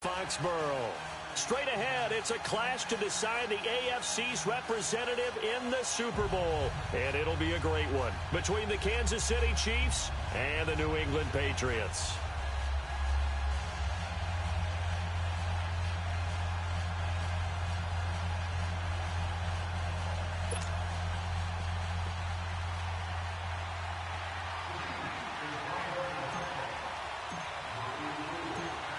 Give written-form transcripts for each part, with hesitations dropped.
Foxborough. Straight ahead, it's a clash to decide the AFC's representative in the Super Bowl. And it'll be a great one between the Kansas City Chiefs and the New England Patriots.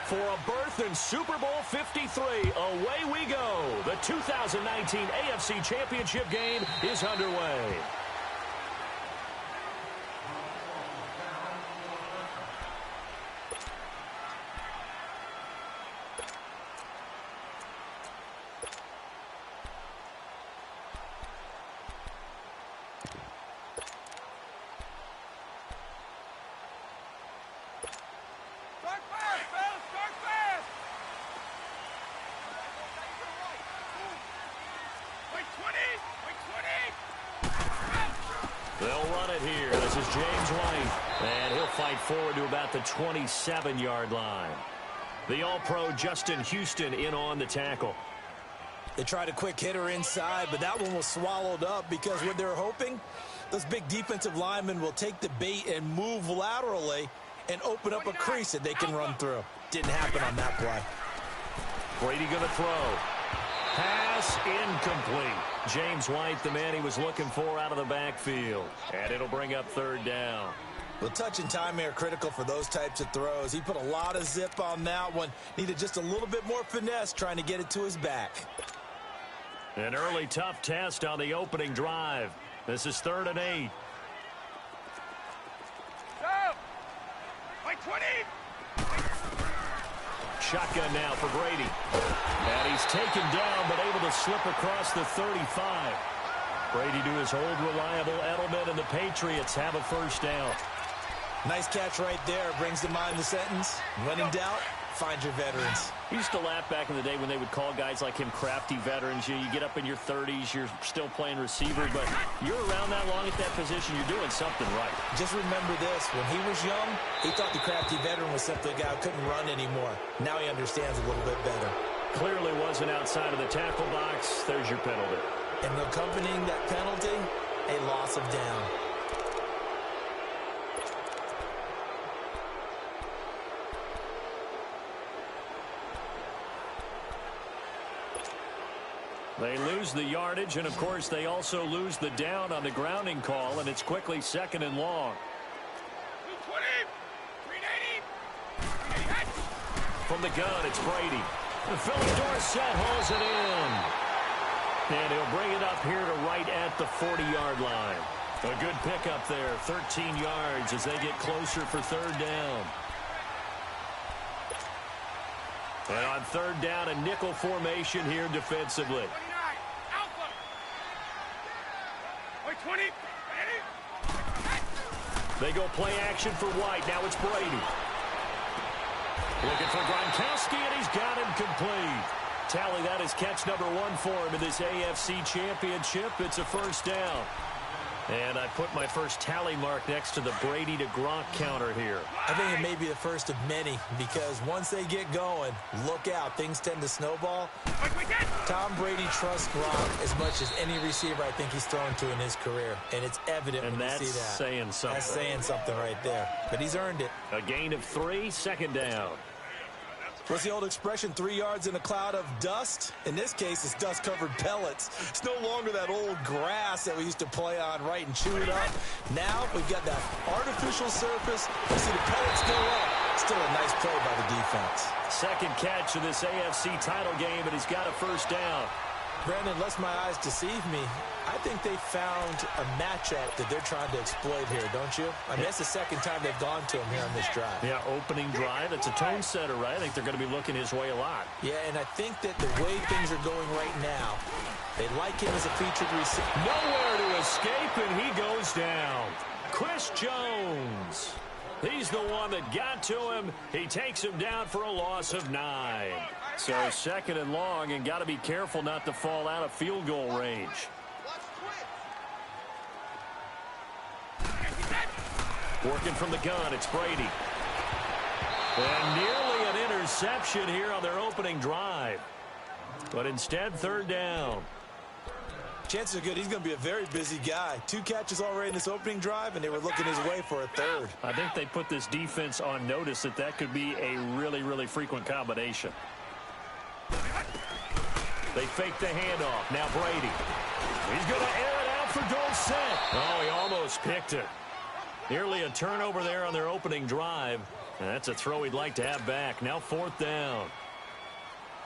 For a berth in Super Bowl 53, away we go. The 2019 AFC Championship game is underway. They'll run it here. This is James White. And he'll fight forward to about the 27-yard line. The All-Pro Justin Houston in on the tackle. They tried a quick hitter inside, but that one was swallowed up because what they're hoping, those big defensive linemen will take the bait and move laterally and open up a crease that they can run through. Didn't happen on that play. Brady going to throw. Pass incomplete. James White, the man he was looking for out of the backfield. And it'll bring up third down. Well, touch and timing are critical for those types of throws. He put a lot of zip on that one. Needed just a little bit more finesse trying to get it to his back. An early tough test on the opening drive. This is 3rd and 8. Go! Like 20! Shotgun now for Brady. And he's taken down, but able to slip across the 35. Brady to his old reliable Edelman, and the Patriots have a first down. Nice catch right there. Brings to mind the sentence, when in doubt, find your veterans. We used to laugh back in the day when they would call guys like him crafty veterans. You get up in your 30s, you're still playing receiver, but you're around that long at that position, you're doing something right. Just remember this, when he was young, he thought the crafty veteran was simply a guy who couldn't run anymore. Now he understands a little bit better. Clearly wasn't outside of the tackle box. There's your penalty. And accompanying that penalty, a loss of down. They lose the yardage, and of course they also lose the down on the grounding call, and it's quickly 2nd and long. 380! 380! From the gun, it's Brady. Philly Dorsett hauls it in. And he'll bring it up here to right at the 40-yard line. A good pickup there, 13 yards as they get closer for 3rd down. And on 3rd down, a nickel formation here defensively. 29! Alpha! Like 20! They go play action for White. Now it's Brady. Looking for Gronkowski, and he's got him complete. Tally that is catch number 1 for him in this AFC Championship. It's a first down. And I put my first tally mark next to the Brady to Gronk counter here. I think it may be the first of many because once they get going, look out. Things tend to snowball. Tom Brady trusts Gronk as much as any receiver I think he's thrown to in his career. And it's evident when you see that. And that's saying something. That's saying something right there. But he's earned it. A gain of 3, 2nd down. What's the old expression, 3 yards in a cloud of dust? In this case, it's dust-covered pellets. It's no longer that old grass that we used to play on, right, and chew it up. Now we've got that artificial surface. You see the pellets go up. Still a nice play by the defense. Second catch of this AFC title game, and he's got a first down. Brandon, lest my eyes deceive me, I think they found a matchup that they're trying to exploit here, don't you? I mean, that's the second time they've gone to him here on this drive. Yeah, opening drive. It's a tone setter, right? I think they're going to be looking his way a lot. Yeah, and I think that the way things are going right now, they like him as a featured receiver. Nowhere to escape, and he goes down. Chris Jones. He's the one that got to him. He takes him down for a loss of 9. So 2nd and long, and got to be careful not to fall out of field goal range. Working from the gun, it's Brady. And nearly an interception here on their opening drive. But instead, third down. Chances are good he's going to be a very busy guy. 2 catches already in this opening drive, and they were looking his way for a third. I think they put this defense on notice that that could be a really, really frequent combination. They fake the handoff. Now Brady. He's going to air it out for Dorsett. Oh, he almost picked it. Nearly a turnover there on their opening drive. And that's a throw he'd like to have back. Now 4th down.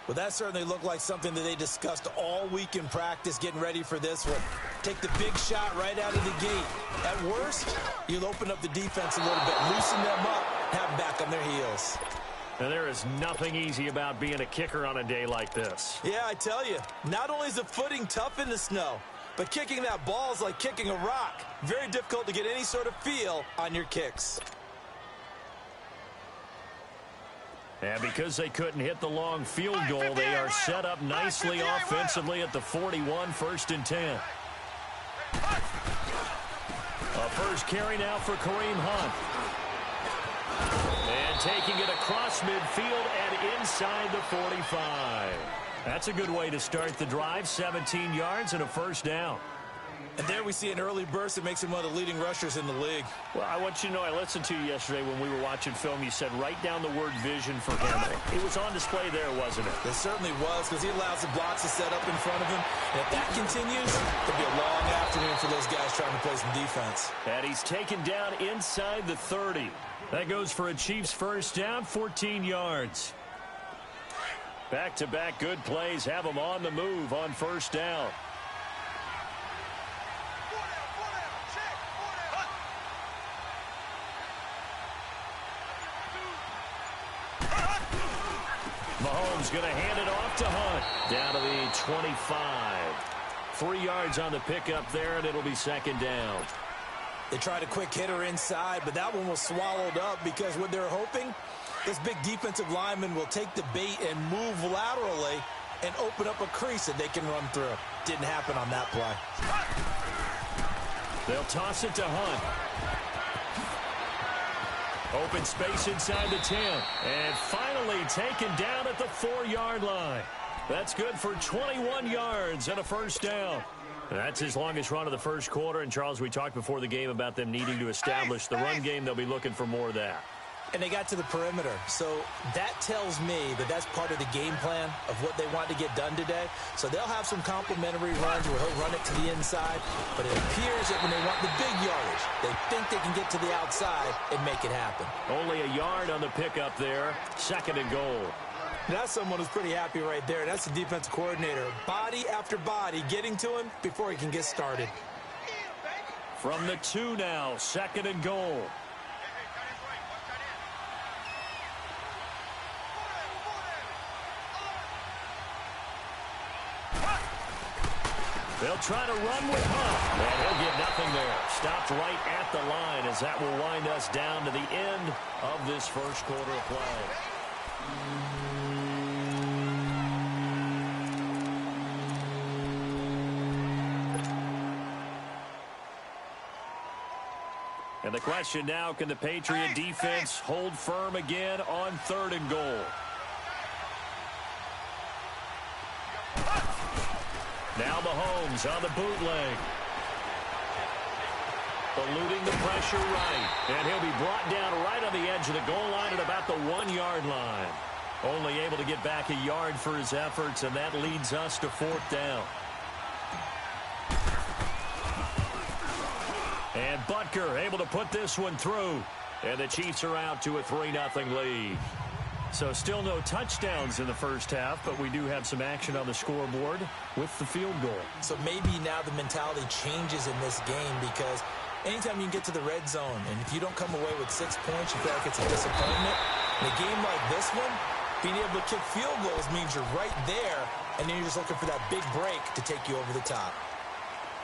Well, that certainly looked like something that they discussed all week in practice, getting ready for this one. Take the big shot right out of the gate. At worst, you'll open up the defense a little bit, loosen them up, have them back on their heels. And there is nothing easy about being a kicker on a day like this. Yeah, I tell you, not only is the footing tough in the snow, but kicking that ball is like kicking a rock. Very difficult to get any sort of feel on your kicks. And because they couldn't hit the long field goal, they are set up nicely offensively at the 41, 1st and 10. A first carry now for Kareem Hunt. And taking it across midfield and inside the 45. That's a good way to start the drive. 17 yards and a first down. And there we see an early burst that makes him one of the leading rushers in the league. Well, I want you to know, I listened to you yesterday when we were watching film. You said write down the word vision for him. It was on display there, wasn't it? It certainly was, because he allows the blocks to set up in front of him. And if that continues, it'll be a long afternoon for those guys trying to play some defense. And he's taken down inside the 30. That goes for a Chiefs first down, 14 yards. Back-to-back good plays have them on the move on first down. Mahomes going to hand it off to Hunt. Down to the 25. 3 yards on the pickup there, and it'll be 2nd down. They tried a quick hitter inside, but that one was swallowed up because what they're hoping, this big defensive lineman will take the bait and move laterally and open up a crease that they can run through. Didn't happen on that play. They'll toss it to Hunt. Open space inside the 10. And finally taken down at the 4-yard line. That's good for 21 yards and a first down. That's his longest run of the first quarter. And, Charles, we talked before the game about them needing to establish the run game. They'll be looking for more of that. And they got to the perimeter. So that tells me that that's part of the game plan of what they want to get done today. So they'll have some complimentary runs where he'll run it to the inside. But it appears that when they want the big yardage, they think they can get to the outside and make it happen. Only a yard on the pickup there. 2nd and goal. That's someone who's pretty happy right there. That's the defensive coordinator. Body after body getting to him before he can get started. From the 2 now, 2nd and goal. They'll try to run with Hunt, and he'll get nothing there. Stopped right at the line as that will wind us down to the end of this first quarter of play. And the question now, can the Patriot defense hold firm again on 3rd and goal? Now Mahomes on the bootleg. Eluding the pressure right. And he'll be brought down right on the edge of the goal line at about the 1-yard line. Only able to get back a yard for his efforts, and that leads us to 4th down. And Butker able to put this one through. And the Chiefs are out to a 3-0 lead. So still no touchdowns in the first half, but we do have some action on the scoreboard with the field goal. So maybe now the mentality changes in this game, because anytime you can get to the red zone, and if you don't come away with 6 points, you feel like it's a disappointment. In a game like this one, being able to kick field goals means you're right there, and then you're just looking for that big break to take you over the top.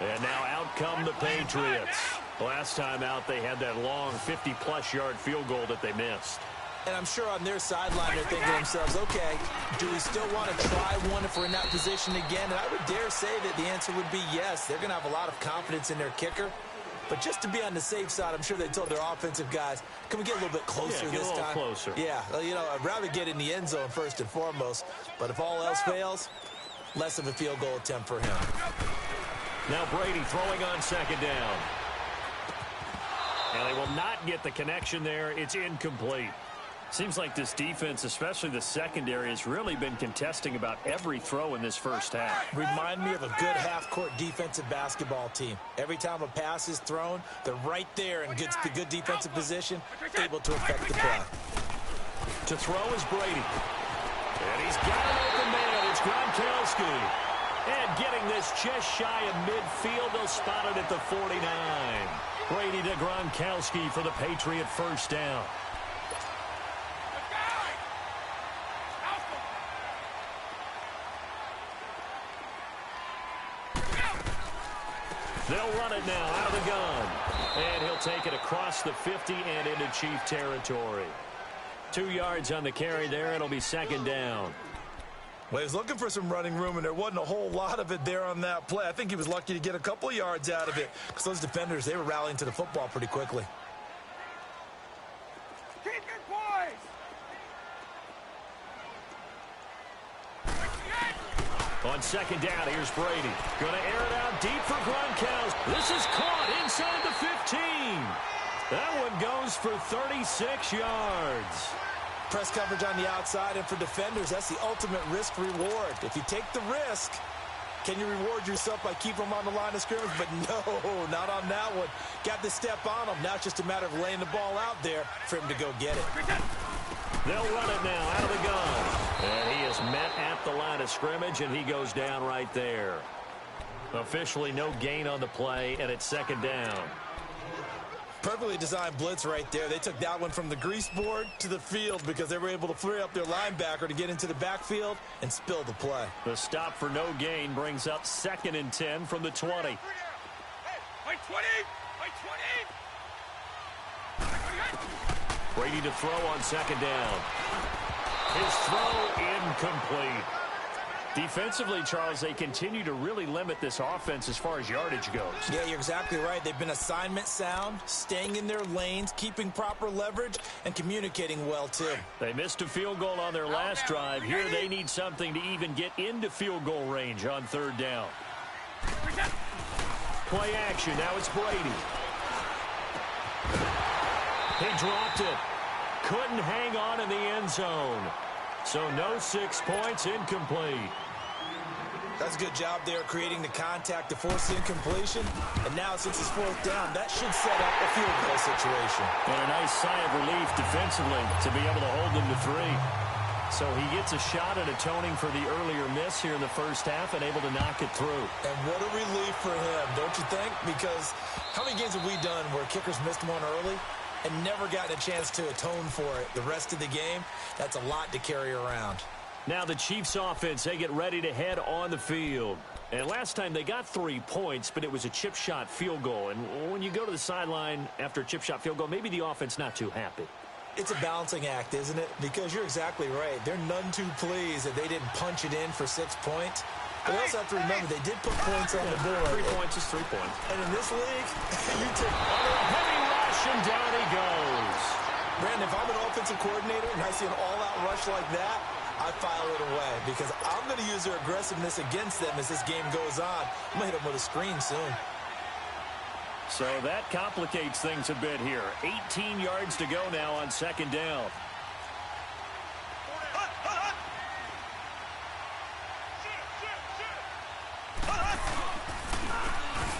And now out come the Patriots. Last time out, they had that long 50-plus yard field goal that they missed. And I'm sure on their sideline they're thinking to themselves, okay, do we still want to try one if we're in that position again? And I would dare say that the answer would be yes. They're going to have a lot of confidence in their kicker. But just to be on the safe side, I'm sure they told their offensive guys, can we get a little bit closer get this a little time? closer. Yeah, you know, I'd rather get in the end zone first and foremost. But if all else fails, less of a field goal attempt for him. Now Brady throwing on second down. And they will not get the connection there. It's incomplete. Seems like this defense, especially the secondary, has really been contesting about every throw in this first half. Remind me of a good half-court defensive basketball team. Every time a pass is thrown, they're right there in good defensive position, able to affect the play. To throw is Brady. And he's got an open man. It's Gronkowski. And getting this just shy of midfield, they'll spot it at the 49. Brady to Gronkowski for the Patriot first down. They'll run it now out of the gun. And he'll take it across the 50 and into Chief territory. 2 yards on the carry there. It'll be second down. Well, he was looking for some running room, and there wasn't a whole lot of it there on that play. I think he was lucky to get a couple of yards out of it because those defenders, they were rallying to the football pretty quickly. Keep it, boys! On second down, here's Brady. Going to air it out deep for Gronkowski. This is caught inside the 15. That one goes for 36 yards. Press coverage on the outside, and for defenders, that's the ultimate risk-reward. If you take the risk, can you reward yourself by keeping them on the line of scrimmage? But no, not on that one. Got the step on him. Now it's just a matter of laying the ball out there for him to go get it. They'll run it now out of the gun. And he is met at the line of scrimmage, and he goes down right there. Officially no gain on the play, and it's second down. Perfectly designed blitz right there. They took that one from the grease board to the field because they were able to free up their linebacker to get into the backfield and spill the play. The stop for no gain brings up 2nd and 10 from the 20. Hey, by 20! By 20! Brady to throw on second down. His throw incomplete. Defensively, Charles, they continue to really limit this offense as far as yardage goes. Yeah, you're exactly right. They've been assignment sound, staying in their lanes, keeping proper leverage, and communicating well, too. They missed a field goal on their last drive. Here they need something to even get into field goal range on third down. Play action. Now it's Brady. He dropped it. Couldn't hang on in the end zone. So no 6 points, incomplete. That's a good job there creating the contact to force the incompletion. And now since it's fourth down, that should set up a field goal situation. And a nice sigh of relief defensively to be able to hold them to 3. So he gets a shot at atoning for the earlier miss here in the first half and able to knock it through. And what a relief for him, don't you think? Because how many games have we done where kickers missed one early and never gotten a chance to atone for it the rest of the game? That's a lot to carry around. Now the Chiefs offense, they get ready to head on the field. And last time they got 3 points, but it was a chip shot field goal. And when you go to the sideline after a chip shot field goal, maybe the offense not too happy. It's a balancing act, isn't it? Because you're exactly right. They're none too pleased that they didn't punch it in for 6 points. But we also have to remember they did put points on the board. 3 points is 3 points. And in this league, you take Heavy rush, and down he goes. Brandon, if I'm an offensive coordinator and I see an all-out rush like that, I file it away because I'm going to use their aggressiveness against them as this game goes on. I'm going to hit them with a screen soon. So that complicates things a bit here. 18 yards to go now on second down.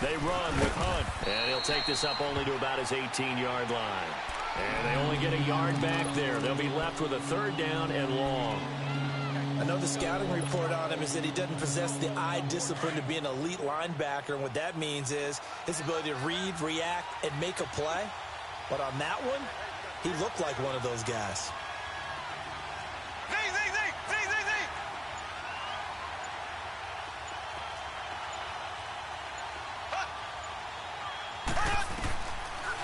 They run with Hunt, and he'll take this up only to about his 18-yard line. And they only get a yard back there. They'll be left with a third down and long. I know the scouting report on him is that he doesn't possess the eye discipline to be an elite linebacker, and what that means is his ability to read, react, and make a play. But on that one, he looked like one of those guys.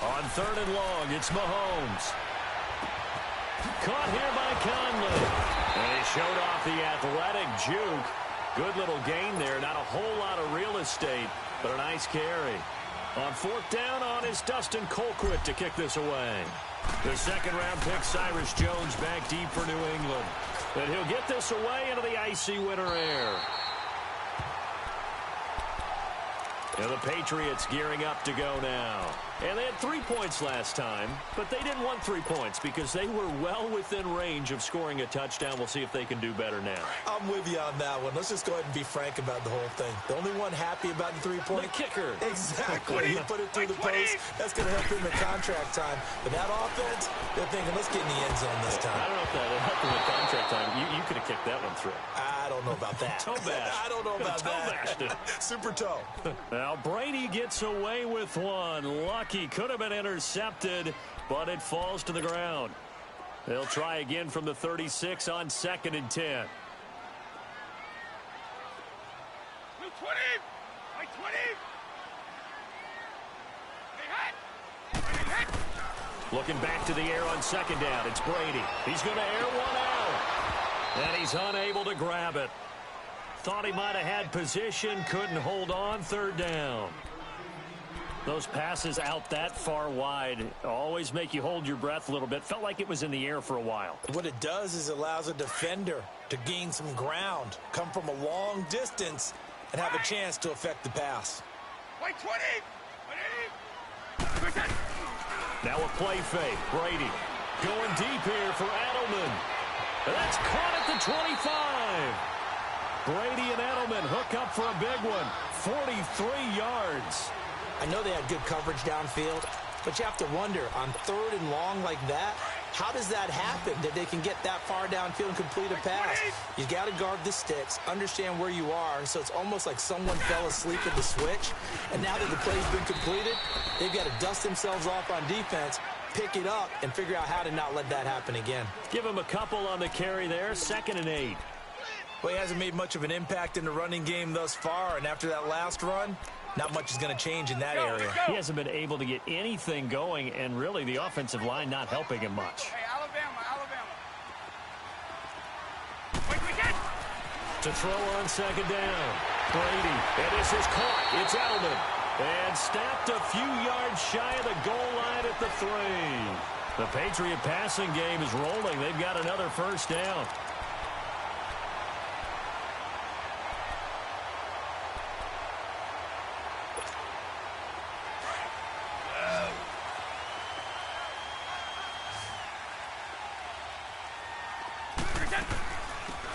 On third and long, it's Mahomes. Caught here by Conley. And he showed off the athletic juke. Good little gain there. Not a whole lot of real estate, but a nice carry. On fourth down on is Dustin Colquitt to kick this away. The second-round pick, Cyrus Jones, back deep for New England. And he'll get this away into the icy winter air. And the Patriots gearing up to go now. And they had 3 points last time, but they didn't want 3 points because they were well within range of scoring a touchdown. We'll see if they can do better now. I'm with you on that one. Let's just go ahead and be frank about the whole thing. The only one happy about the 3-point. The kicker. Exactly. You put it through the post. That's going to help him in contract time. But that offense, they're thinking, let's get in the end zone this time. I don't know if that helped him in contract time. You could have kicked that one through. I don't know about that. Toe bash. I don't know about that. Super toe. Now Brady gets away with one. Lucky. Could have been intercepted, but it falls to the ground. They'll try again from the 36 on 2nd and 10. 20! My 20! Looking back to the air on 2nd down. It's Brady. He's going to air one out. And he's unable to grab it. Thought he might have had position. Couldn't hold on. 3rd down. Those passes out that far wide always make you hold your breath a little bit. Felt like it was in the air for a while. What it does is it allows a defender to gain some ground, come from a long distance, and have a chance to affect the pass. My 20! Now a play fake. Brady going deep here for Edelman. And that's caught at the 25. Brady and Edelman hook up for a big one. 43 yards. I know they had good coverage downfield, but you have to wonder, on 3rd and long like that, how does that happen that they can get that far downfield and complete a pass? You got to guard the sticks, understand where you are, so it's almost like someone fell asleep at the switch, and now that the play's been completed, they've got to dust themselves off on defense, pick it up, and figure out how to not let that happen again. Give him a couple on the carry there, 2nd and 8. Well, he hasn't made much of an impact in the running game thus far, and after that last run, not much is going to change in that area. He hasn't been able to get anything going, and really the offensive line not helping him much. Hey, Alabama. To throw on 2nd down. Brady, and this is caught. It's Edelman. And snapped a few yards shy of the goal line at the 3. The Patriot passing game is rolling. They've got another 1st down.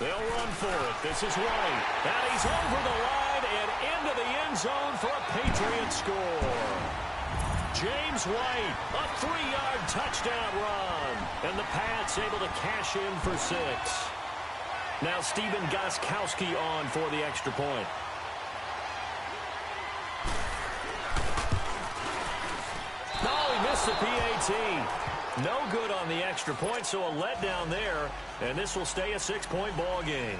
They'll run for it. This is White. And he's over the line and into the end zone for a Patriot score. James White, a 3-yard touchdown run. And the Pats able to cash in for 6. Now Stephen Gostkowski on for the extra point. No, he missed the PAT. No good on the extra point, so a letdown there, and this will stay a 6-point ball game.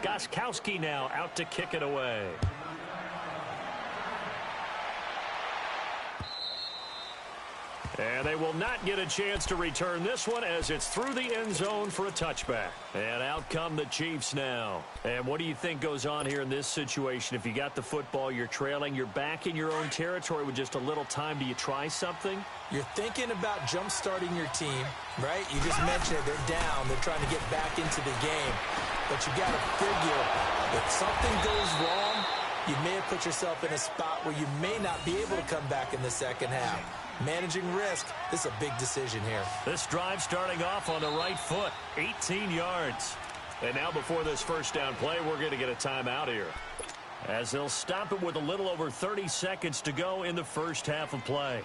Gostkowski now out to kick it away. And they will not get a chance to return this one as it's through the end zone for a touchback. And out come the Chiefs now. And what do you think goes on here in this situation? If you got the football, you're trailing, you're back in your own territory with just a little time. Do you try something? You're thinking about jump-starting your team, right? You just mentioned it. They're down. They're trying to get back into the game. But you got to figure if something goes wrong, you may have put yourself in a spot where you may not be able to come back in the second half. Managing risk, this is a big decision here. This drive starting off on the right foot, 18 yards. And now before this 1st down play, we're going to get a timeout here, as they'll stop it with a little over 30 seconds to go in the 1st half of play.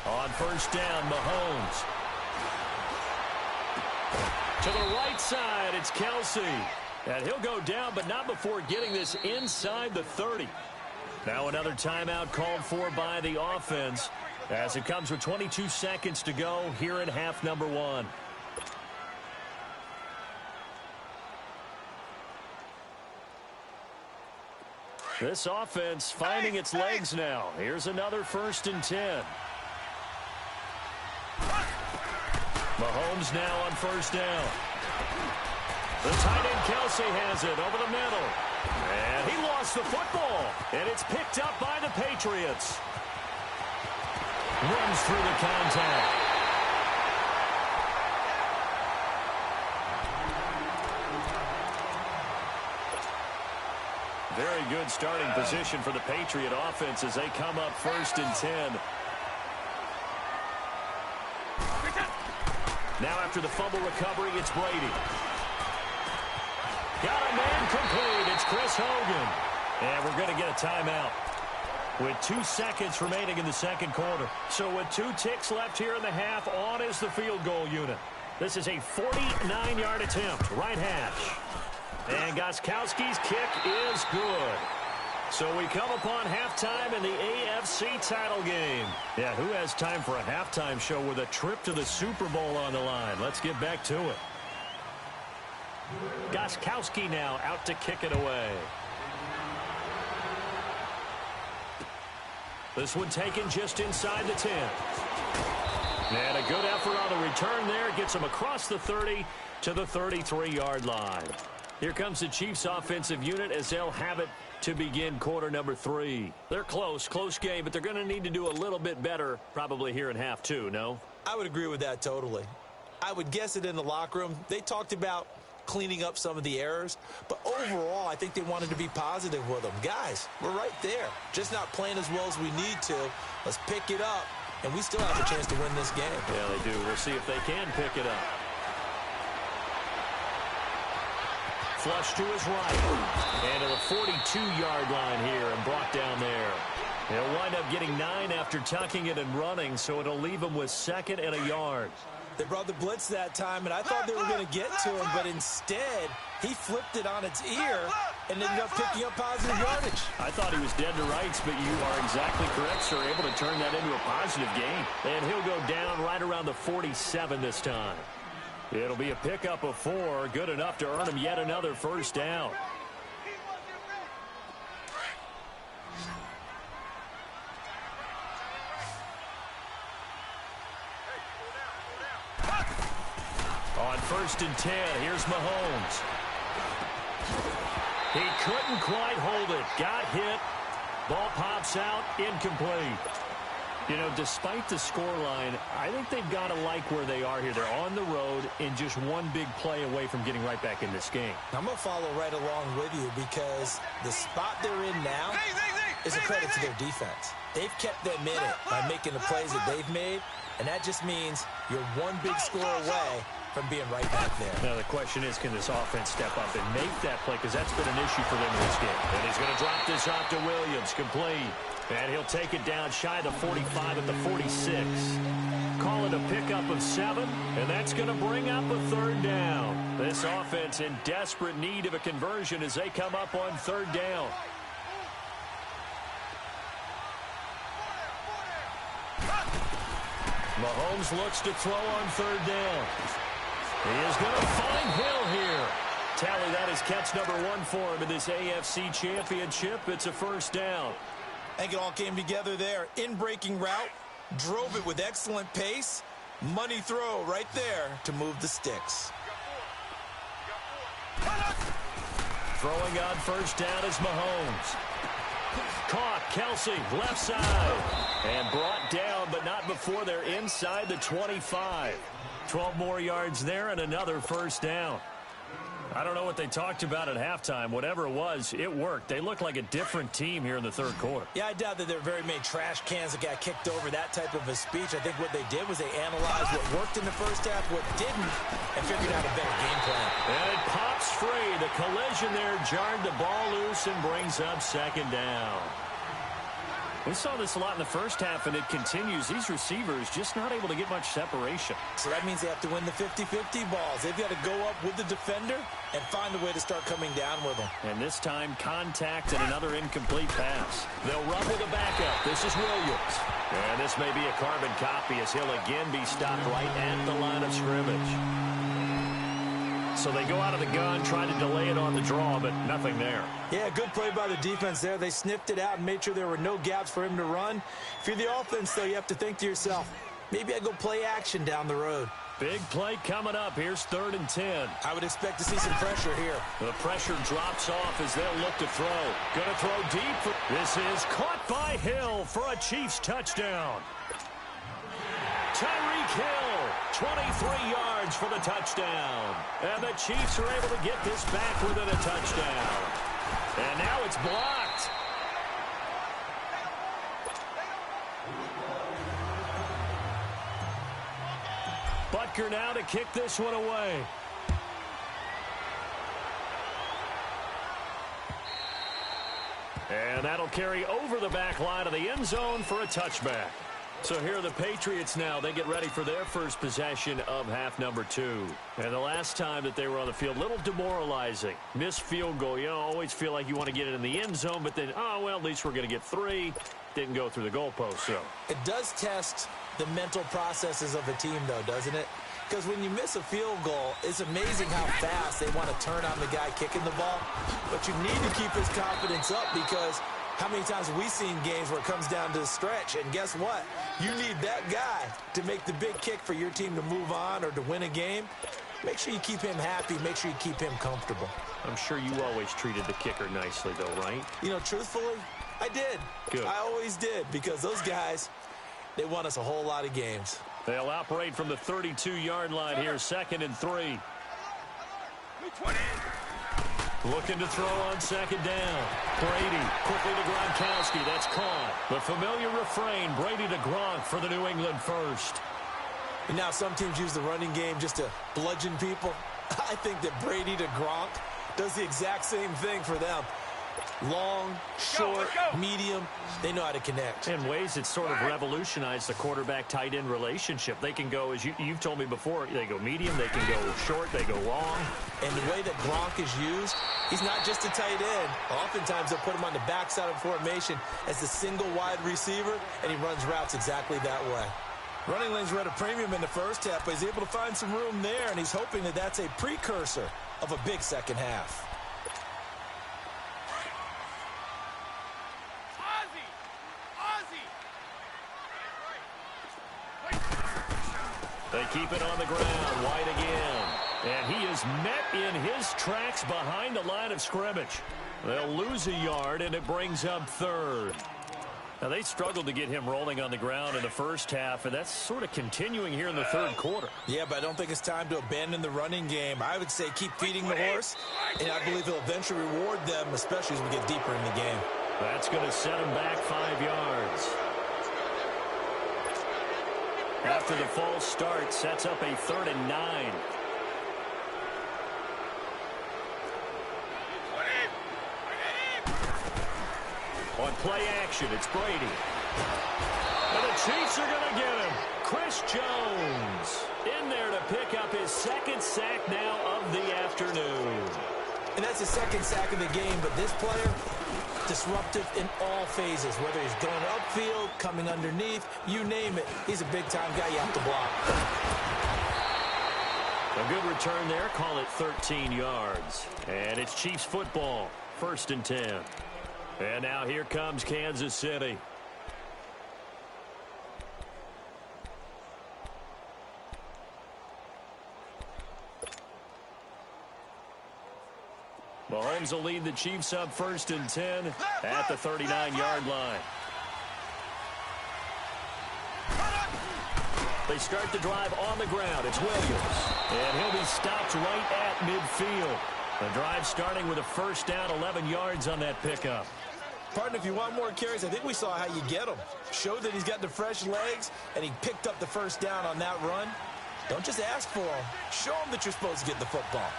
On 1st down, Mahomes. To the right side, it's Kelsey. And he'll go down, but not before getting this inside the 30. Now another timeout called for by the offense, as it comes with 22 seconds to go here in half number 1. This offense finding its legs now. Here's another 1st and 10. Mahomes now on first down. The tight end Kelsey has it over the middle. And he lost the football. And it's picked up by the Patriots. Runs through the contact. Very good starting position for the Patriot offense as they come up 1st and 10. Now after the fumble recovery, it's Brady. Got a man complete. It's Chris Hogan. And we're going to get a timeout with 2 seconds remaining in the second quarter. So with 2 ticks left here in the half, on is the field goal unit. This is a 49-yard attempt, right hash. And Gostkowski's kick is good. So we come upon halftime in the AFC title game. Yeah, who has time for a halftime show with a trip to the Super Bowl on the line? Let's get back to it. Gostkowski now out to kick it away. This one taken just inside the 10. And a good effort on the return there. Gets him across the 30 to the 33-yard line. Here comes the Chiefs offensive unit as they'll have it to begin quarter number 3. They're close game, but they're going to need to do a little bit better probably here in half 2, no? I would agree with that totally. I would guess it in the locker room. They talked about cleaning up some of the errors, but overall I think they wanted to be positive with them. Guys, we're right there. Just not playing as well as we need to. Let's pick it up, and we still have a chance to win this game. Yeah, they do. We'll see if they can pick it up. Flush to his right. And to the 42-yard line here and brought down there. He'll wind up getting 9 after tucking it and running, so it'll leave him with 2nd and a yard. They brought the blitz that time, and I thought they were going to get to him, but instead he flipped it on its ear and ended up picking up positive yardage. I thought he was dead to rights, but you are exactly correct, sir. Able to turn that into a positive gain. And he'll go down right around the 47 this time. It'll be a pickup of 4, good enough to earn him yet another first down. On 1st and 10, here's Mahomes. He couldn't quite hold it. Got hit. Ball pops out, incomplete. You know, despite the scoreline, I think they've got to like where they are here. They're on the road and just one big play away from getting right back in this game. I'm going to follow right along with you because the spot they're in now is a credit to their defense. They've kept them in it by making the plays that they've made, and that just means you're one big score away from being right back there. Now, the question is, can this offense step up and make that play? Because that's been an issue for them in this game. And he's going to drop this off to Williams. Complete. And he'll take it down shy of the 45 at the 46. Call it a pickup of 7, and that's going to bring up a 3rd down. This offense in desperate need of a conversion as they come up on 3rd down. Mahomes looks to throw on 3rd down. He is going to find Hill here. Tally that is catch number 1 for him in this AFC Championship. It's a first down. I think it all came together there. In-breaking route, drove it with excellent pace. Money throw right there to move the sticks. Throwing on first down is Mahomes. Caught, Kelsey, left side. And brought down, but not before they're inside the 25. 12 more yards there and another first down. I don't know what they talked about at halftime. Whatever it was, it worked. They look like a different team here in the 3rd quarter. Yeah, I doubt that there are very many trash cans that got kicked over, that type of a speech. I think what they did was they analyzed what worked in the first half, what didn't, and figured out a better game plan. And it pops free. The collision there jarred the ball loose and brings up 2nd down. We saw this a lot in the first half, and it continues. These receivers just not able to get much separation. So that means they have to win the 50-50 balls. They've got to go up with the defender and find a way to start coming down with them. And this time, contact and another incomplete pass. They'll run with a backup. This is Williams. And this may be a carbon copy as he'll again be stopped right at the line of scrimmage. So they go out of the gun, trying to delay it on the draw, but nothing there. Yeah, good play by the defense there. They sniffed it out and made sure there were no gaps for him to run. If you're the offense, though, you have to think to yourself, maybe I go play action down the road. Big play coming up. Here's 3rd and 10. I would expect to see some pressure here. The pressure drops off as they'll look to throw. Going to throw deep. This is caught by Hill for a Chiefs touchdown. Tyreek Hill, 23 yards for the touchdown. And the Chiefs are able to get this back within a touchdown. And now it's blocked. Butker now to kick this one away. And that'll carry over the back line of the end zone for a touchback. So here are the Patriots now. They get ready for their first possession of half number 2. And the last time that they were on the field, a little demoralizing. Missed field goal. You always feel like you want to get it in the end zone, but then, oh, well, at least we're going to get 3. Didn't go through the goalpost, so. It does test the mental processes of a team, though, doesn't it? Because when you miss a field goal, it's amazing how fast they want to turn on the guy kicking the ball. But you need to keep his confidence up because how many times have we seen games where it comes down to the stretch? And guess what? You need that guy to make the big kick for your team to move on or to win a game. Make sure you keep him happy. Make sure you keep him comfortable. I'm sure you always treated the kicker nicely, though, right? You know, truthfully, I did. Good. I always did because those guys, they won us a whole lot of games. They'll operate from the 32-yard line here, 2nd and 3. Looking to throw on 2nd down. Brady quickly to Gronkowski. That's caught. The familiar refrain, Brady to Gronk for the New England first. And now some teams use the running game just to bludgeon people. I think that Brady to Gronk does the exact same thing for them. Long, short, medium, they know how to connect. In ways it's sort of revolutionized the quarterback-tight end relationship. They can go, as you've told me before, they go medium, they can go short, they go long. And the way that Gronk is used, he's not just a tight end. Oftentimes they'll put him on the backside of formation as the single wide receiver, and he runs routes exactly that way. Running lanes were at a premium in the first half, but he's able to find some room there, and he's hoping that that's a precursor of a big second half. They keep it on the ground. White again. And he is met in his tracks behind the line of scrimmage. They'll lose a yard, and it brings up 3rd. Now, they struggled to get him rolling on the ground in the first half, and that's sort of continuing here in the 3rd quarter. Yeah, but I don't think it's time to abandon the running game. I would say keep feeding the horse, and I believe he'll eventually reward them, especially as we get deeper in the game. That's going to set him back 5 yards. After the false start, sets up a 3rd and 9. On play action, it's Brady. And the Chiefs are going to get him. Chris Jones in there to pick up his 2nd sack now of the afternoon. And that's his 2nd sack of the game, but this player, disruptive in all phases, whether he's going upfield, coming underneath, you name it. He's a big-time guy you have to block. A good return there. Call it 13 yards. And it's Chiefs football. 1st and 10. And now here comes Kansas City. Mahomes will lead the Chiefs up 1st and 10 at the 39-yard line. They start the drive on the ground. It's Williams. And he'll be stopped right at midfield. The drive starting with a 1st down, 11 yards on that pickup. Partner, if you want more carries, I think we saw how you get him. Showed that he's got the fresh legs, and he picked up the 1st down on that run. Don't just ask for him. Show him that you're supposed to get the football.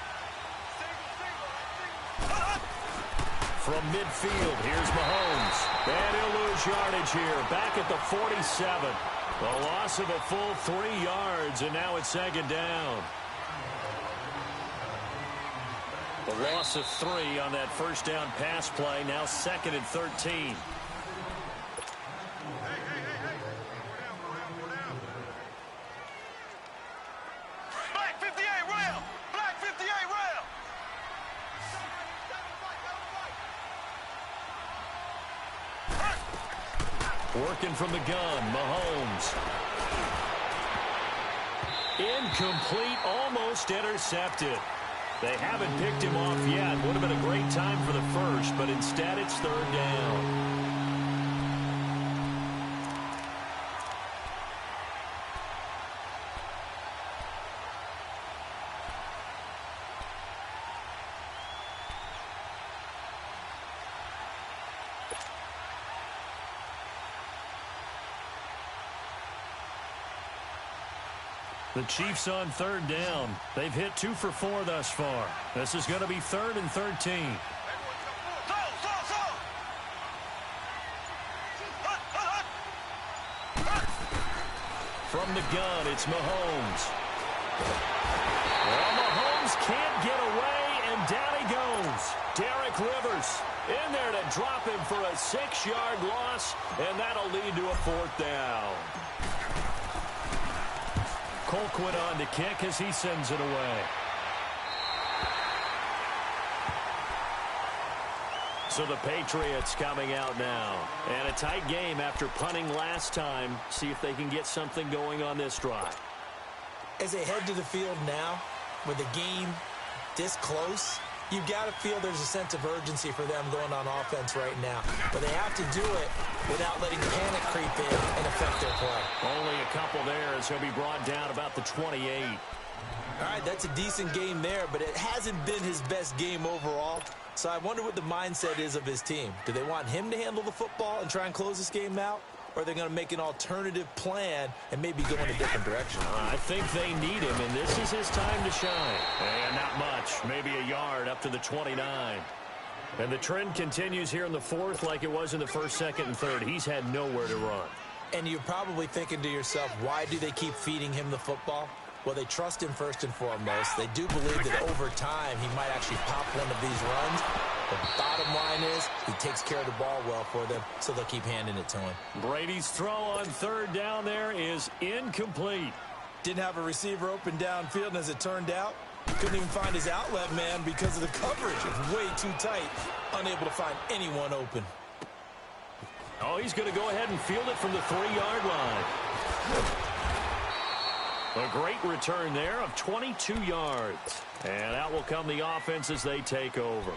From midfield, here's Mahomes. And he'll lose yardage here, back at the 47. A loss of a full 3 yards, and now it's 2nd down. The loss of 3 on that 1st down pass play, now 2nd and 13. Black 58 rail! Black 58 rail! Working from the gun, Mahomes. Incomplete, almost intercepted. They haven't picked him off yet. Would have been a great time for the first, but instead it's third down. The Chiefs on third down. They've hit 2 for 4 thus far. This is going to be 3rd and 13. From the gun, it's Mahomes. Well, Mahomes can't get away, and down he goes. Derek Rivers in there to drop him for a 6-yard loss, and that'll lead to a 4th down. Colquitt on to kick as he sends it away. So the Patriots coming out now. And a tight game after punting last time. See if they can get something going on this drive. As they head to the field now, with the game this close, you've got to feel there's a sense of urgency for them going on offense right now. But they have to do it without letting panic creep in and affect their play. Only a couple there as he'll be brought down about the 28. All right, that's a decent game there, but it hasn't been his best game overall. So I wonder what the mindset is of his team. Do they want him to handle the football and try and close this game out? Or are they going to make an alternative plan and maybe go in a different direction? I think they need him, and this is his time to shine. And not much, maybe a yard up to the 29. And the trend continues here in the 4th like it was in the 1st, 2nd, and 3rd. He's had nowhere to run. And you're probably thinking to yourself, why do they keep feeding him the football? Well, they trust him first and foremost. They do believe that over time he might actually pop one of these runs. The bottom line is he takes care of the ball well for them, so they'll keep handing it to him. Brady's throw on 3rd down there is incomplete. Didn't have a receiver open downfield, and as it turned out, couldn't even find his outlet man because of the coverage. It's way too tight, unable to find anyone open. Oh, he's going to go ahead and field it from the 3-yard line. A great return there of 22 yards. And out will come the offense as they take over.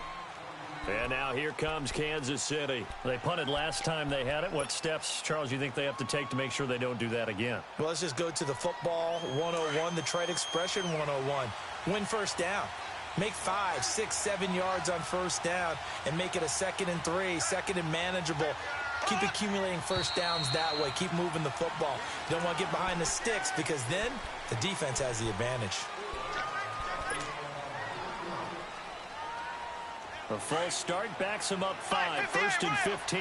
And now here comes Kansas City. They punted last time they had it. What steps, Charles, you think they have to take to make sure they don't do that again? Well, let's just go to the football 101, the trade expression 101. Win first down. Make 5, 6, 7 yards on first down and make it a 2nd and 3, 2nd and manageable. Keep accumulating first downs that way. Keep moving the football. You don't want to get behind the sticks because then the defense has the advantage. A false start backs him up 5, 1st and 15.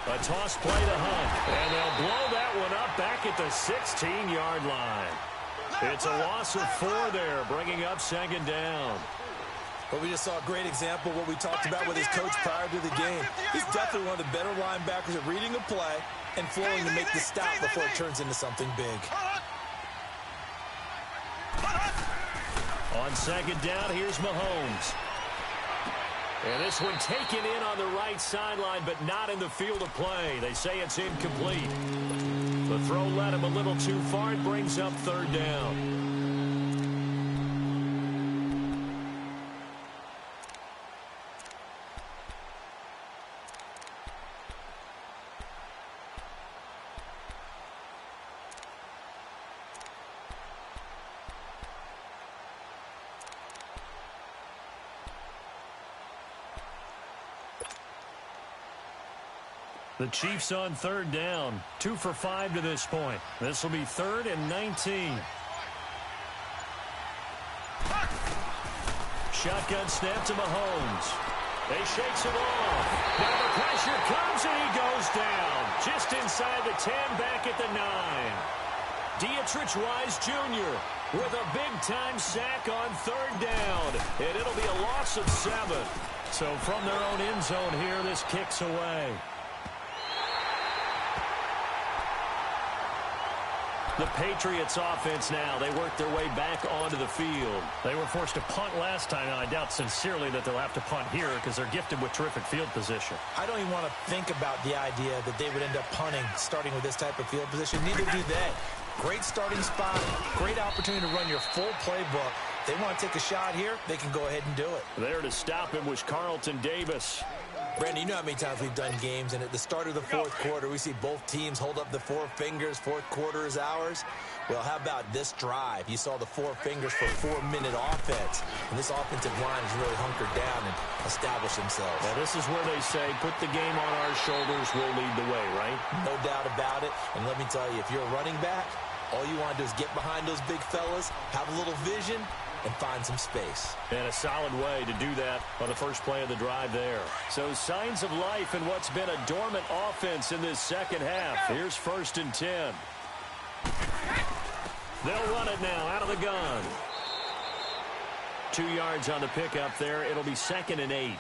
A toss play to Hunt, and they'll blow that one up back at the 16-yard line. It's a loss of 4 there, bringing up 2nd down. Well, we just saw a great example of what we talked about with his coach prior to the game. He's definitely one of the better linebackers at reading a play and flowing to make the stop before it turns into something big. On 2nd down, here's Mahomes. And this one taken in on the right sideline, but not in the field of play. They say it's incomplete. The throw led him a little too far. It brings up 3rd down. The Chiefs on 3rd down. 2 for 5 to this point. This will be 3rd and 19. Shotgun snap to Mahomes. They shakes it off. Now the pressure comes and he goes down. Just inside the 10, back at the 9. Dietrich Wise Jr. with a big-time sack on 3rd down. And it'll be a loss of 7. So from their own end zone here, this kicks away. The Patriots offense now. They work their way back onto the field. They were forced to punt last time, and I doubt sincerely that they'll have to punt here because they're gifted with terrific field position. I don't even want to think about the idea that they would end up punting starting with this type of field position. Neither do they. Great starting spot, great opportunity to run your full playbook. They want to take a shot here, they can go ahead and do it. There to stop him was Carlton Davis. Brandon, you know how many times we've done games, and at the start of the fourth quarter, we see both teams hold up the four fingers, fourth quarter is ours. Well, how about this drive? You saw the four fingers for a 4-minute offense, and this offensive line has really hunkered down and established themselves. Now, this is where they say, put the game on our shoulders, we'll lead the way, right? No doubt about it, and let me tell you, if you're a running back, all you want to do is get behind those big fellas, have a little vision, and find some space. And a solid way to do that on the first play of the drive there. So signs of life in what's been a dormant offense in this second half. Here's 1st and 10. They'll run it now out of the gun. 2 yards on the pickup there. It'll be 2nd and 8.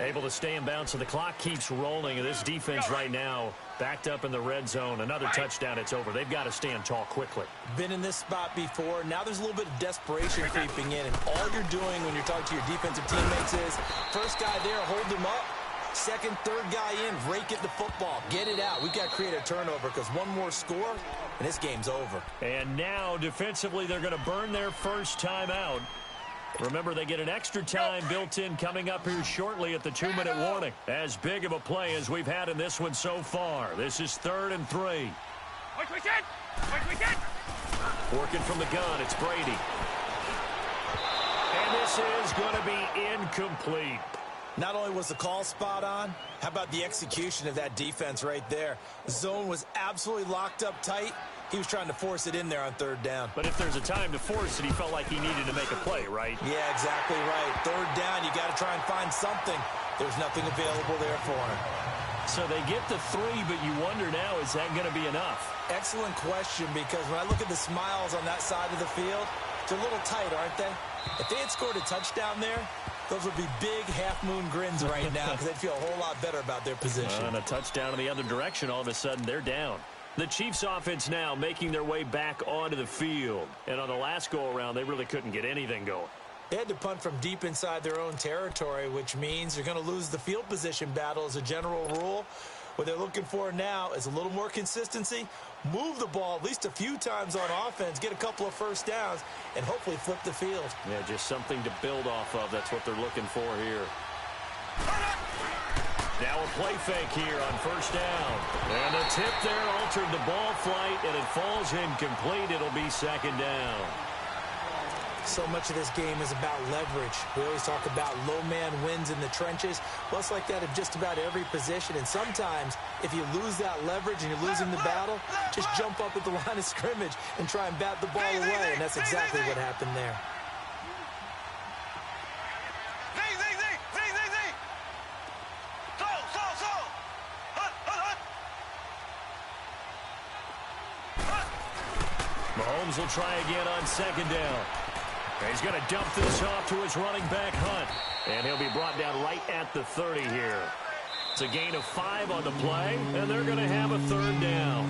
Able to stay in bounds, so the clock keeps rolling. And this defense right now backed up in the red zone. Another touchdown, it's over. They've got to stand tall quickly. Been in this spot before. Now there's a little bit of desperation creeping in. And all you're doing when you're talking to your defensive teammates is, first guy there, hold him up. Second, third guy in, rake at the football. Get it out. We've got to create a turnover because one more score, and this game's over. And now, defensively, they're going to burn their first time out. Remember, they get an extra time built in coming up here shortly at the 2-minute warning. As big of a play as we've had in this one so far. This is 3rd and 3. Working from the gun, it's Brady. And this is going to be incomplete. Not only was the call spot on, how about the execution of that defense right there? The zone was absolutely locked up tight. He was trying to force it in there on 3rd down. But if there's a time to force it, he felt like he needed to make a play, right? Yeah, exactly right. 3rd down, you got to try and find something. There's nothing available there for him. So they get the 3, but you wonder now, is that going to be enough? Excellent question, because when I look at the smiles on that side of the field, they're a little tight, aren't they? If they had scored a touchdown there, those would be big half-moon grins right now because they'd feel a whole lot better about their position. And a touchdown in the other direction, all of a sudden, they're down. The Chiefs offense now making their way back onto the field. And on the last go-around, they really couldn't get anything going. They had to punt from deep inside their own territory, which means they're going to lose the field position battle as a general rule. What they're looking for now is a little more consistency, move the ball at least a few times on offense, get a couple of first downs, and hopefully flip the field. Yeah, just something to build off of. That's what they're looking for here. Now a play fake here on 1st down. And the tip there altered the ball flight, and it falls incomplete. It'll be 2nd down. So much of this game is about leverage. We always talk about low man wins in the trenches. Well, it's like that in just about every position. And sometimes, if you lose that leverage and you're losing the battle, just jump up at the line of scrimmage and try and bat the ball away. And that's exactly what happened there. Mahomes will try again on 2nd down. He's going to dump this off to his running back, Hunt. And he'll be brought down right at the 30 here. It's a gain of 5 on the play, and they're going to have a 3rd down.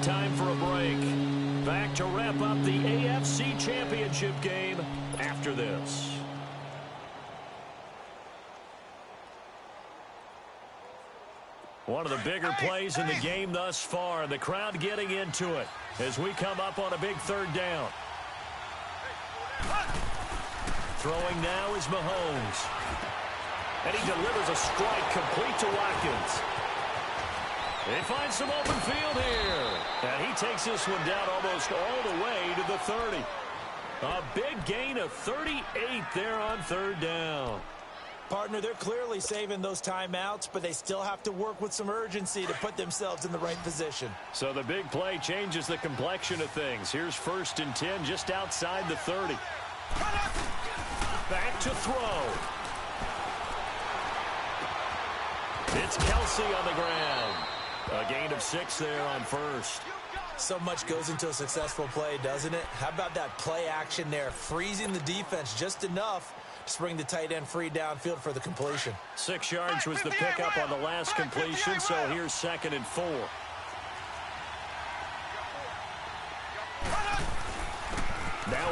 Time for a break. Back to wrap up the AFC Championship game after this. One of the bigger plays in the game thus far. The crowd getting into it as we come up on a big 3rd down. Throwing now is Mahomes. And he delivers a strike complete to Watkins. They find some open field here. And he takes this one down almost all the way to the 30. A big gain of 38 there on 3rd down. Partner, they're clearly saving those timeouts, but they still have to work with some urgency to put themselves in the right position. So the big play changes the complexion of things. Here's 1st and 10 just outside the 30. Back to throw. It's Kelsey on the ground. A gain of 6 there on 1st. So much goes into a successful play, doesn't it? How about that play action there? Freezing the defense just enough to bring the tight end free downfield for the completion. 6 yards was the pickup on the last completion, so here's 2nd and 4.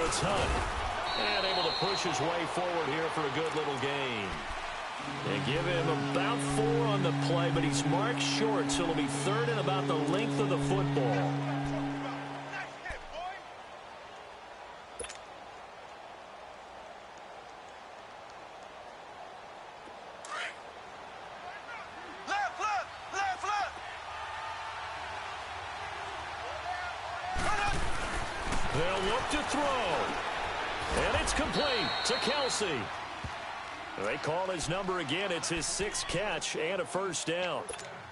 it's Hunt. And able to push his way forward here for a good little gain. They give him about 4 on the play, but he's marked short, so it'll be third and about the length of the football. They'll look to throw. And it's complete to Kelsey. They call his number again. It's his 6th catch and a first down.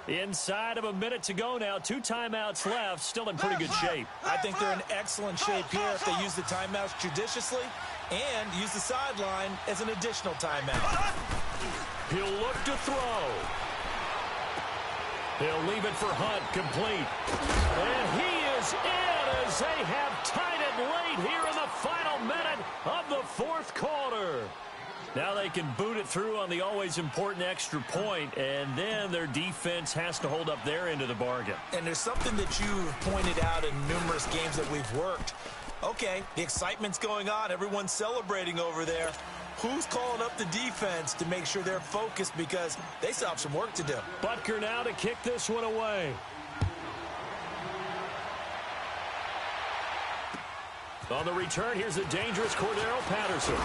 Inside of a minute to go now. 2 timeouts left. Still in pretty good shape. I think they're in excellent shape here if they use the timeouts judiciously and use the sideline as an additional timeout. He'll look to throw. He'll leave it for Hunt, complete. And he is in as they have tied it late here in the final minute of the 4th quarter. Now they can boot it through on the always important extra point, and then their defense has to hold up their end of the bargain. And there's something that you've pointed out in numerous games that we've worked. Okay, the excitement's going on. Everyone's celebrating over there. Who's calling up the defense to make sure they're focused because they still have some work to do? Butker now to kick this one away. On the return, here's a dangerous Cordero Patterson.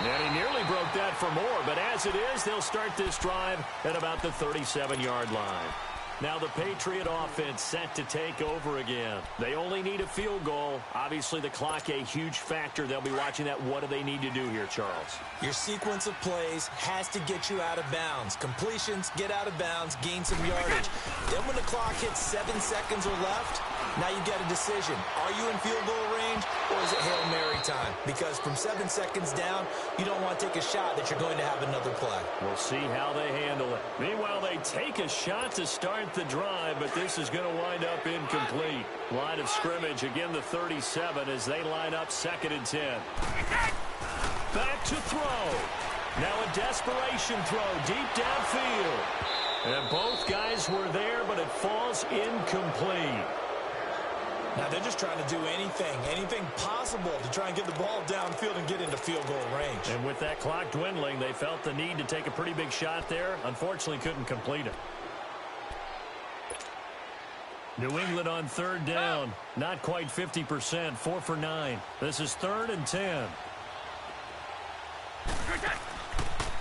And he nearly broke that for more, but as it is, they'll start this drive at about the 37-yard line. Now the Patriot offense set to take over again. They only need a field goal. Obviously, the clock a huge factor. They'll be watching that. What do they need to do here, Charles? Your sequence of plays has to get you out of bounds. Completions, get out of bounds, gain some yardage. Then when the clock hits 7 seconds or left, now you get a decision. Are you in field goal range or is it Hail Mary time? Because from 7 seconds down, you don't want to take a shot that you're going to have another play. We'll see how they handle it. Meanwhile, they take a shot to start the drive, but this is going to wind up incomplete. Line of scrimmage, again the 37 as they line up 2nd and 10. Back to throw. Now a desperation throw deep downfield. And both guys were there, but it falls incomplete. Now they're just trying to do anything possible to try and get the ball downfield and get into field goal range. And with that clock dwindling, they felt the need to take a pretty big shot there. Unfortunately, couldn't complete it. New England on 3rd down. Not quite 50%. 4 for 9. This is 3rd and 10.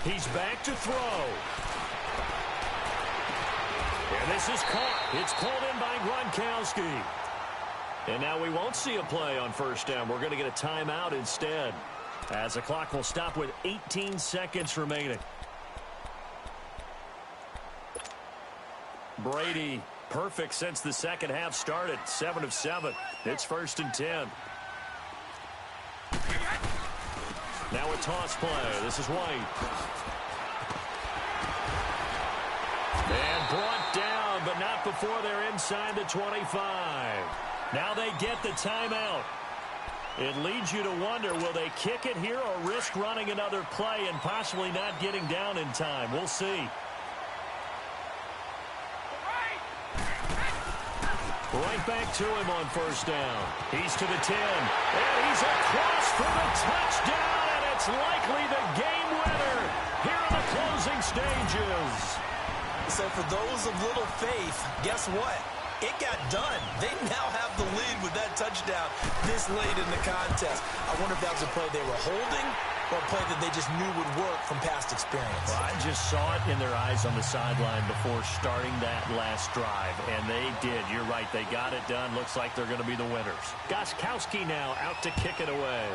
He's back to throw. And this is caught. It's pulled in by Gronkowski. And now we won't see a play on 1st down. We're going to get a timeout instead, as the clock will stop with 18 seconds remaining. Brady, perfect since the second half started. 7 of 7. It's 1st and 10. Now a toss play. This is White. And brought down, but not before they're inside the 25. Now they get the timeout. It leads you to wonder, will they kick it here or risk running another play and possibly not getting down in time? We'll see. Right back to him on 1st down. He's to the 10. And he's across for the touchdown, and it's likely the game winner here in the closing stages. So for those of little faith, guess what? It got done. They now have the lead with that touchdown this late in the contest. I wonder if that was a play they were holding or a play that they just knew would work from past experience. Well, I just saw it in their eyes on the sideline before starting that last drive, and they did. You're right. They got it done. Looks like they're going to be the winners. Gostkowski now out to kick it away.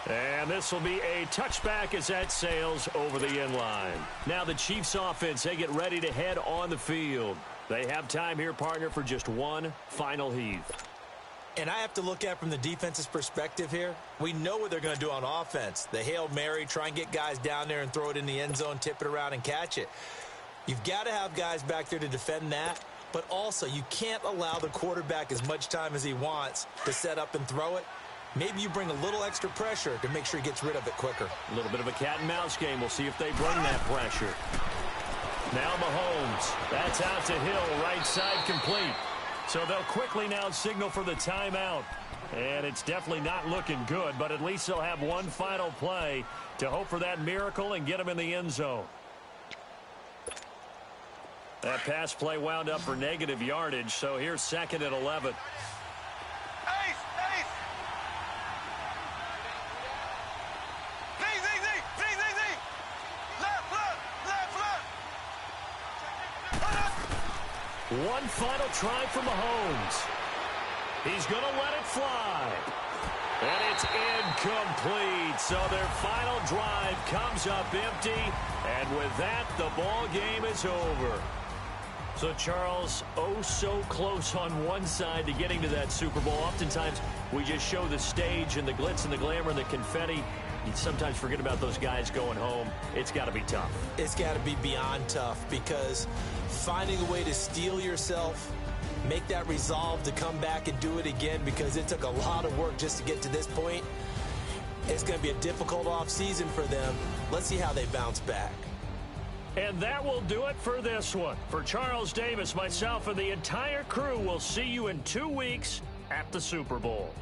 And this will be a touchback as that sails over the end line. Now the Chiefs offense, they get ready to head on the field. They have time here, partner, for just one final heave. And I have to look at from the defense's perspective here. We know what they're going to do on offense. The Hail Mary, try and get guys down there and throw it in the end zone, tip it around and catch it. You've got to have guys back there to defend that. But also, you can't allow the quarterback as much time as he wants to set up and throw it. Maybe you bring a little extra pressure to make sure he gets rid of it quicker. A little bit of a cat and mouse game. We'll see if they bring that pressure. Now Mahomes. That's out to Hill. Right side complete. So they'll quickly now signal for the timeout. And it's definitely not looking good, but at least they'll have one final play to hope for that miracle and get them in the end zone. That pass play wound up for negative yardage, so here's 2nd and 11. Ace! One final try for Mahomes. He's going to let it fly. And it's incomplete. So their final drive comes up empty. And with that, the ball game is over. So, Charles, oh so close on one side to getting to that Super Bowl. Oftentimes, we just show the stage and the glitz and the glamour and the confetti. You sometimes forget about those guys going home. It's got to be tough. It's got to be beyond tough because finding a way to steel yourself, make that resolve to come back and do it again because it took a lot of work just to get to this point. It's going to be a difficult offseason for them. Let's see how they bounce back. And that will do it for this one. For Charles Davis, myself, and the entire crew, we'll see you in 2 weeks at the Super Bowl.